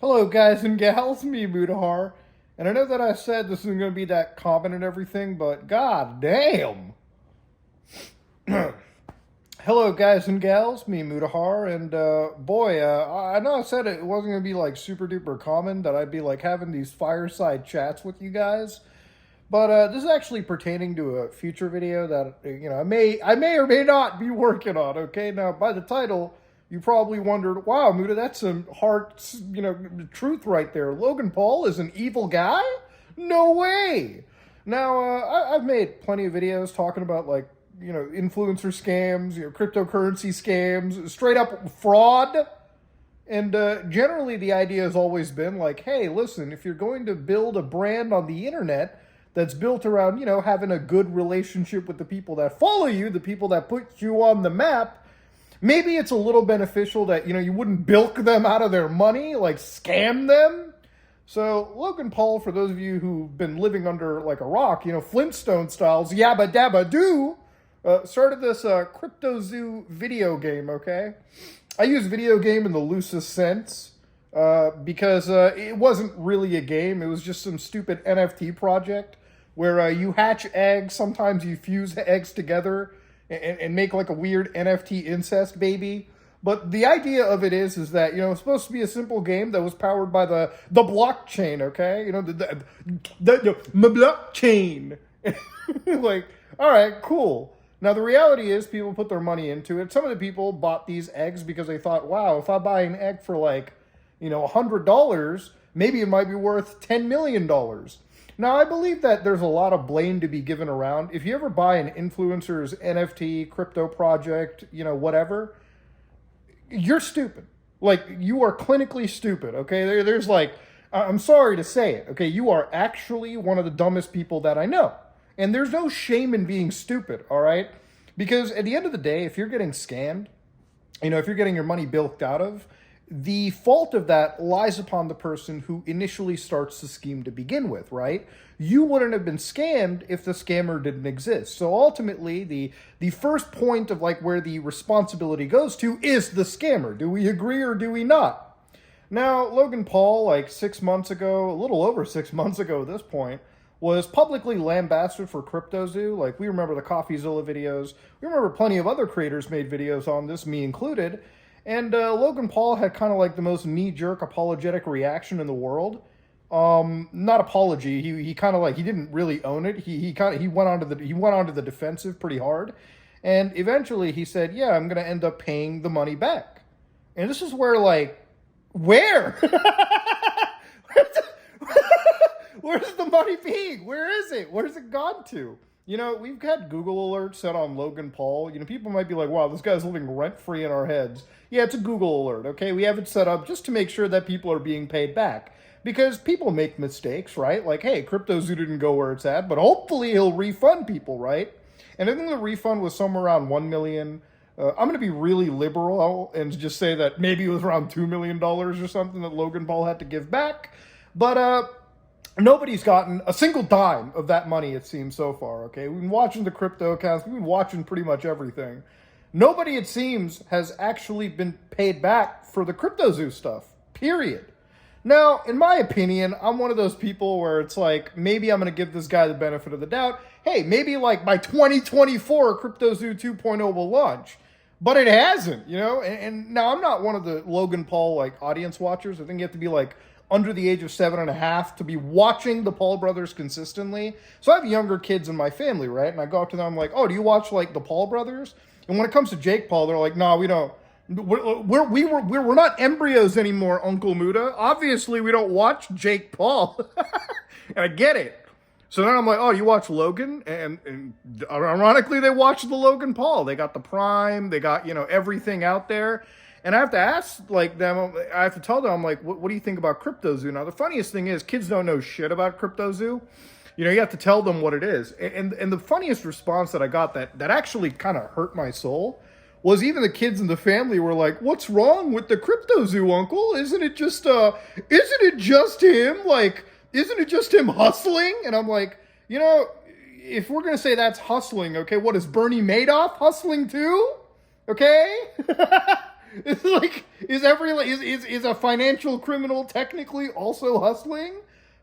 Hello, guys and gals, me, Mudahar. And I know that I said this isn't going to be that common and everything, but god damn. Hello, guys and gals, me, Mudahar. And boy, I know I said it wasn't going to be like super duper common that I'd be like having these fireside chats with you guys. But this is actually pertaining to a future video that I may or may not be working on. Okay, now by the title, you probably wondered, "Wow, Muda, that's some hard truth right there. Logan Paul is an evil guy? No way." Now I've made plenty of videos talking about influencer scams, cryptocurrency scams, straight up fraud. And generally, the idea has always been like, hey, listen, if you're going to build a brand on the internet that's built around, having a good relationship with the people that follow you, the people that put you on the map, maybe it's a little beneficial that, you wouldn't bilk them out of their money, like scam them. So Logan Paul, for those of you who've been living under like a rock, Flintstone styles, yabba dabba doo, started this Crypto Zoo video game, okay? I use video game in the loosest sense because it wasn't really a game. It was just some stupid NFT project where you hatch eggs. Sometimes you fuse eggs together and make like a weird NFT incest baby. But the idea of it is that, it's supposed to be a simple game that was powered by the blockchain, okay? The blockchain. Like, all right, cool. Now, the reality is people put their money into it. Some of the people bought these eggs because they thought, wow, if I buy an egg for $100, maybe it might be worth $10 million. Now, I believe that there's a lot of blame to be given around. If you ever buy an influencer's NFT, crypto project, whatever, you're stupid. Like, you are clinically stupid, okay? There's I'm sorry to say it, okay? You are actually one of the dumbest people that I know. And there's no shame in being stupid, all right? Because at the end of the day, if you're getting scammed, if you're getting your money bilked out of, the fault of that lies upon the person who initially starts the scheme to begin with, right? You wouldn't have been scammed if the scammer didn't exist. So ultimately, the first point of where the responsibility goes to is the scammer. Do we agree or do we not? Now, Logan Paul, 6 months ago, a little over 6 months ago at this point, was publicly lambasted for CryptoZoo. We remember the CoffeeZilla videos. We remember plenty of other creators made videos on this, me included. And Logan Paul had kind of the most knee-jerk apologetic reaction in the world. Not apology. He kind of he didn't really own it. He went onto the defensive pretty hard, and eventually he said, "Yeah, I'm gonna end up paying the money back." And this is where where? Where's the money being? Where is it? Where's it gone to? We've had Google alerts set on Logan Paul. People might be like, wow, this guy's living rent-free in our heads. Yeah, it's a Google alert, okay? We have it set up just to make sure that people are being paid back. Because people make mistakes, right? Hey, CryptoZoo didn't go where it's at, but hopefully he'll refund people, right? And I think the refund was somewhere around $1 million. I'm going to be really liberal and just say that maybe it was around $2 million or something that Logan Paul had to give back. But, nobody's gotten a single dime of that money, it seems, so far, okay? We've been watching the crypto accounts. We've been watching pretty much everything. Nobody, it seems, has actually been paid back for the CryptoZoo stuff, period. Now, in my opinion, I'm one of those people where it's maybe I'm going to give this guy the benefit of the doubt. Hey, maybe by 2024, CryptoZoo 2.0 will launch. But it hasn't, And now I'm not one of the Logan Paul, audience watchers. I think you have to be, under the age of 7.5 to be watching the Paul brothers consistently. So I have younger kids in my family, right? And I go up to them, I'm like, oh, do you watch the Paul brothers? And when it comes to Jake Paul, they're like, no, we don't. We're not embryos anymore, Uncle Muda. Obviously, we don't watch Jake Paul. And I get it. So then I'm like, oh, you watch Logan? And ironically, they watch the Logan Paul. They got the Prime. They got, everything out there. And I have to ask them, I have to tell them, I'm like, what do you think about CryptoZoo? Now, the funniest thing is kids don't know shit about CryptoZoo. You have to tell them what it is. And the funniest response that I got that actually kind of hurt my soul was even the kids in the family were like, what's wrong with the CryptoZoo, Uncle? Isn't it just him? Isn't it just him hustling? And I'm like, if we're going to say that's hustling, okay, what is Bernie Madoff hustling too? Okay? It's like, is a financial criminal technically also hustling?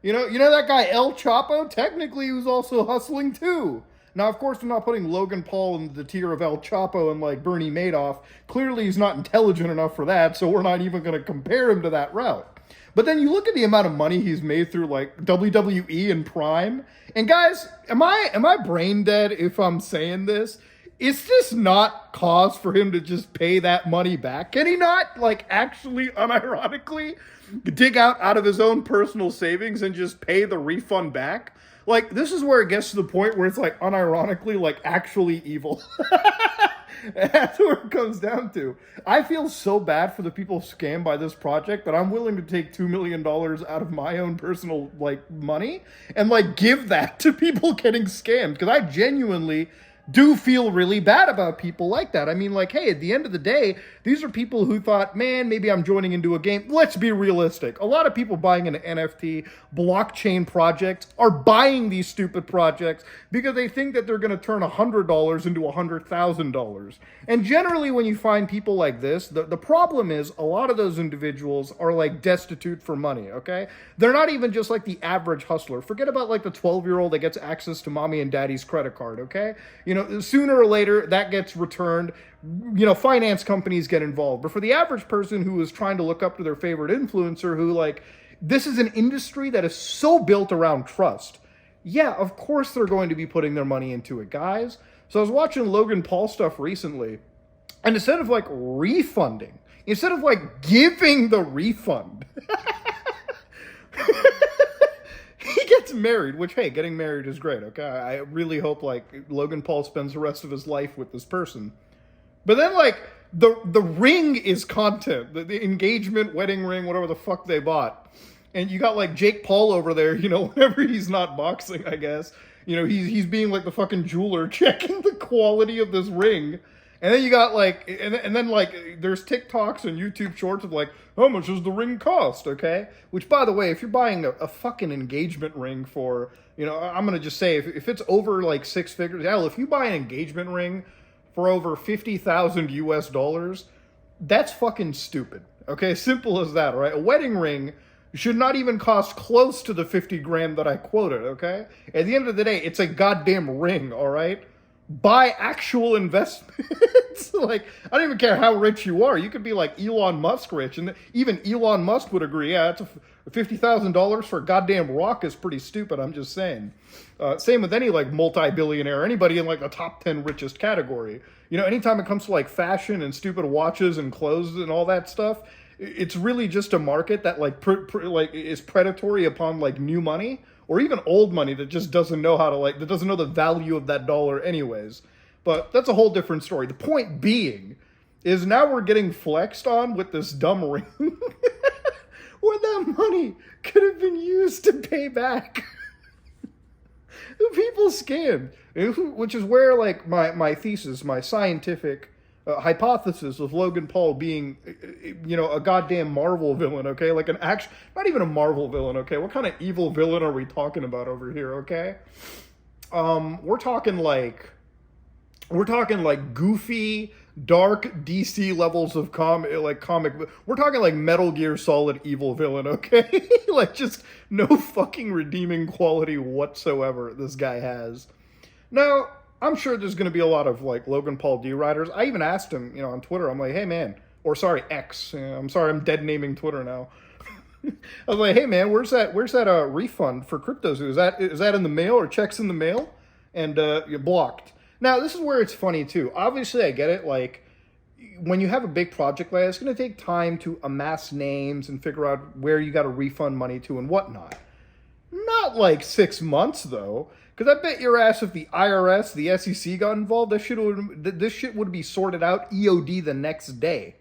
You know that guy El Chapo, technically he was also hustling too. Now, of course, I'm not putting Logan Paul in the tier of El Chapo and like Bernie Madoff. Clearly, he's not intelligent enough for that, so we're not even going to compare him to that route. But then you look at the amount of money he's made through like WWE and Prime. And guys, am I brain dead if I'm saying this? Is this not cause for him to just pay that money back? Can he not, like, actually, unironically, dig out of his own personal savings and just pay the refund back? Like, this is where it gets to the point where it's, like, unironically, like, actually evil. That's where it comes down to. I feel so bad for the people scammed by this project that I'm willing to take $2 million out of my own personal, like, money and, like, give that to people getting scammed. Because I genuinely do feel really bad about people like that. I mean, like, hey, at the end of the day, these are people who thought, man, maybe I'm joining into a game. Let's be realistic. A lot of people buying an NFT blockchain project are buying these stupid projects because they think that they're going to turn $100 into $100,000. And generally, when you find people like this, the problem is a lot of those individuals are like destitute for money, okay? They're not even just like the average hustler. Forget about like the 12-year-old that gets access to mommy and daddy's credit card, okay? Sooner or later, that gets returned. Finance companies get involved. But for the average person who is trying to look up to their favorite influencer, who, like, this is an industry that is so built around trust. Yeah, of course they're going to be putting their money into it, guys. So I was watching Logan Paul stuff recently, and instead of, like, refunding, instead of, like, giving the refund, he gets married, which, hey, getting married is great, okay? I really hope, like, Logan Paul spends the rest of his life with this person. But then, like, the ring is content. The engagement, wedding ring, whatever the fuck they bought. And you got, like, Jake Paul over there, whenever he's not boxing, I guess. He's being, like, the fucking jeweler checking the quality of this ring. And then you got, like, and then, like, there's TikToks and YouTube shorts of, like, how much does the ring cost, okay? Which, by the way, if you're buying a fucking engagement ring for, I'm going to just say, if it's over, like, six figures, hell, if you buy an engagement ring for over 50,000 US dollars, that's fucking stupid, okay? Simple as that, all right? A wedding ring should not even cost close to the 50 grand that I quoted, okay? At the end of the day, it's a goddamn ring, all right? Buy actual investments. Like, I don't even care how rich you are. You could be like Elon Musk rich, and even Elon Musk would agree, yeah, it's $50,000 for a goddamn rock is pretty stupid, I'm just saying. Same with any, like, multi-billionaire, anybody in, like, the top 10 richest category. Anytime it comes to, like, fashion and stupid watches and clothes and all that stuff, it's really just a market that, like, is predatory upon, like, new money, or even old money that just doesn't know how to, like, that doesn't know the value of that dollar anyways. But that's a whole different story. The point being is now we're getting flexed on with this dumb ring where that money could have been used to pay back the people scammed. Which is where, like, my thesis, my scientific hypothesis of Logan Paul being, a goddamn Marvel villain, okay? Like not even a Marvel villain, okay? What kind of evil villain are we talking about over here, okay? We're talking like goofy, dark DC levels of comic. We're talking like Metal Gear Solid evil villain, okay? Like, just no fucking redeeming quality whatsoever this guy has. Now, I'm sure there's going to be a lot of, like, Logan Paul D-Riders. I even asked him, on Twitter, I'm like, hey, man, or sorry, X. I'm sorry, I'm dead naming Twitter now. I was like, hey, man, where's that refund for cryptos? Is that in the mail or checks in the mail? And you're blocked. Now, this is where it's funny, too. Obviously, I get it. Like, when you have a big project like that, it's going to take time to amass names and figure out where you got to refund money to and whatnot. Not like 6 months, though. Because I bet your ass if the IRS, the SEC got involved, this shit would be sorted out EOD the next day.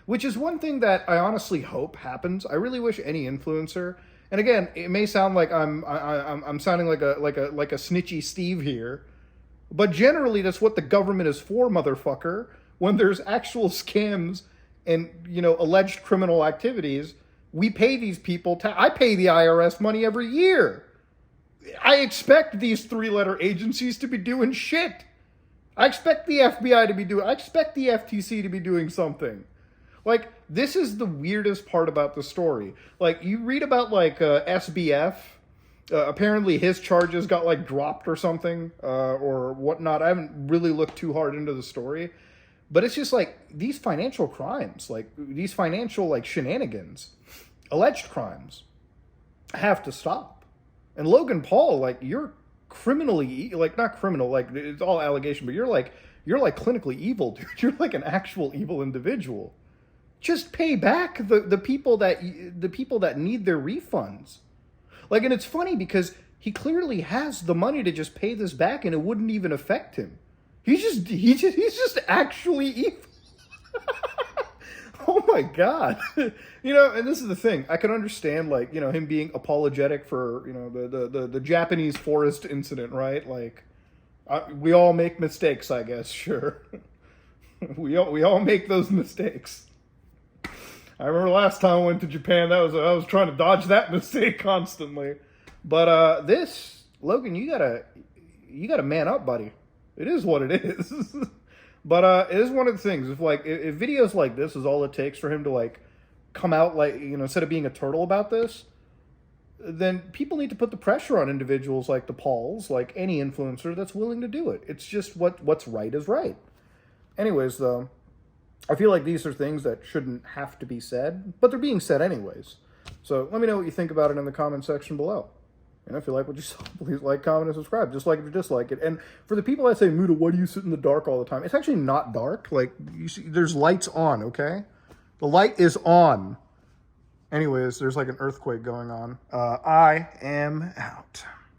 Which is one thing that I honestly hope happens. I really wish any influencer, and again, it may sound like I'm sounding like a snitchy Steve here, but generally that's what the government is for, motherfucker. When there's actual scams and, alleged criminal activities, we pay these people. I pay the IRS money every year. I expect these three-letter agencies to be doing shit. I expect the FBI to be doing. I expect the FTC to be doing something. Like, this is the weirdest part about the story. Like, you read about, like, SBF. Apparently his charges got, like, dropped or something, or whatnot. I haven't really looked too hard into the story. But it's just, like, these financial crimes, like, these financial, like, shenanigans, alleged crimes, have to stop. And Logan Paul, like, you're criminally, like, not criminal, like, it's all allegation, but you're like clinically evil, dude. You're like an actual evil individual. Just pay back the people that need their refunds. Like, and it's funny because he clearly has the money to just pay this back and it wouldn't even affect him. He's just actually evil. Oh my God. You know, and this is the thing. I can understand, like, you know, him being apologetic for, you know, the Japanese forest incident, right? Like, we all make mistakes, I guess, sure. we all make those mistakes. I remember last time I went to Japan, I was trying to dodge that mistake constantly. But this, Logan, you gotta man up, buddy. It is what it is. But it is one of the things. If videos like this is all it takes for him to, like, come out, like, you know, instead of being a turtle about this, then people need to put the pressure on individuals like the Pauls, like any influencer that's willing to do it. It's just what's right is right. Anyways, though, I feel like these are things that shouldn't have to be said, but they're being said anyways. So let me know what you think about it in the comment section below. And if you like what you saw, please like, comment, and subscribe. Just like it or dislike it. And for the people that say, Muda, why do you sit in the dark all the time? It's actually not dark. Like, you see, there's lights on, okay? The light is on. Anyways, there's like an earthquake going on. I am out.